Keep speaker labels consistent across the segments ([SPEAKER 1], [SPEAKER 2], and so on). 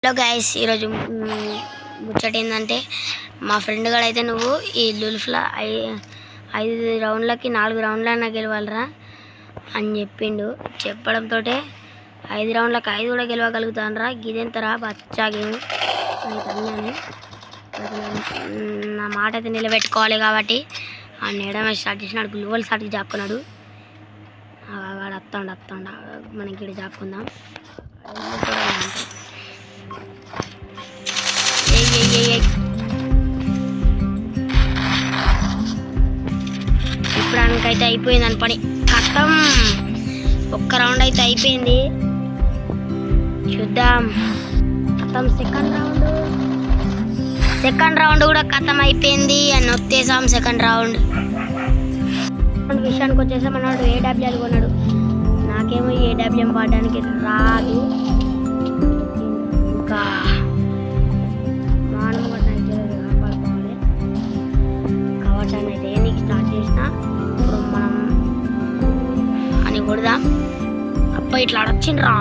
[SPEAKER 1] Hello guys, ఈరోజు ముచ్చట ఏంటంటే మా ఫ్రెండ్ గడ అయితే నువ్వు ఈ లుల్ఫ్లా 5 రౌండ్లకి 4 రౌండ్లన్నా గెలవాలరా అని చెప్పిండు. చెప్పడంతో 5 రౌండ్లకి 5 కూడా గెలవగలుగుతానరా, గిదెంతరా బచ్చా గేమ్ అని అన్నాను. నా మాట అయితే నిలబెట్టుకోవాలి కాబట్టి ఆ నేడమే స్టార్ట్ చేసినాడు. గ్లూవల్ స్టార్ట్కి జాక్కున్నాడు. వాడు వస్తాడు మనకి ఇక్కడ జాక్కుందాం. ఇప్పుడానికైతే అయిపోయింది అని పని కథం. ఒక్క రౌండ్ అయితే అయిపోయింది, చూద్దాం. కథం సెకండ్ రౌండ్ కూడా కథం అయిపోయింది అని వచ్చేసాం. సెకండ్ రౌండ్ విషయానికి వచ్చేసాం. అన్నాడు ఏడబ్ల్యూఎల్ కొన్నాడు. నాకేమో ఏడబ్ల్యూఎం వాడడానికి రాదు. ఇంకా అయితే నీకు స్టార్ట్ చేసిన ఇప్పుడు మనం అని కొడదాం. అబ్బా ఇట్లా అడొచ్చిండ్రా,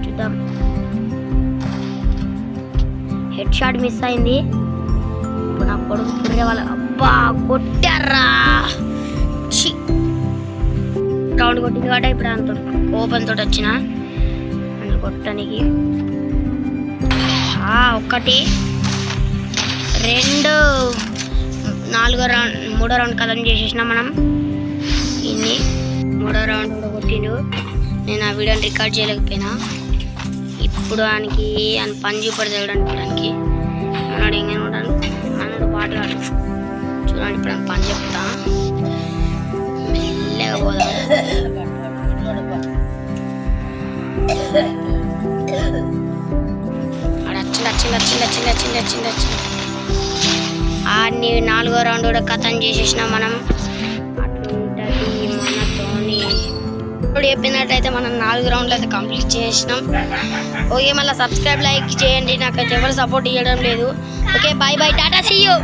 [SPEAKER 1] చూద్దాం. హెడ్ షాట్ మిస్ అయింది. ఇప్పుడు నా కొడుకు పుర్రే వాళ్ళ అబ్బా కొట్టారా. రౌండ్ కొట్టింది కాబట్టి ఇప్పుడు అంత కోపంతో వచ్చిన అని కొట్టడానికి. 1 2 3వ రౌండ్ కథం చేసేసిన మనం. ఇన్ని 3వ రౌండ్ కూడా కొట్టిండు. నేను ఆ వీడియోని రికార్డ్ చేయలేకపోయినా. ఇప్పుడు ఆయనకి ఆయన పని చూపడదానికి అన్నాడు. ఇంకేం ఉంటాను అన్నాడు పాట కాదు. చూడండి ఇప్పుడు ఆయన పని చెప్తా. మెల్లగా పోదాం. వచ్చింది. ఆడిని 4వ రౌండ్ కూడా కథం చేసేసినాం మనం. అట్లుంటుంది మనతోని. ఇప్పుడు చెప్పినట్టయితే మనం 4 రౌండ్లు అయితే కంప్లీట్ చేసినాం. ఓకే, మళ్ళీ సబ్స్క్రైబ్ లైక్ చేయండి. నాకైతే ఎవరు సపోర్ట్ ఇవ్వడం లేదు. Okay, bye tata, see you.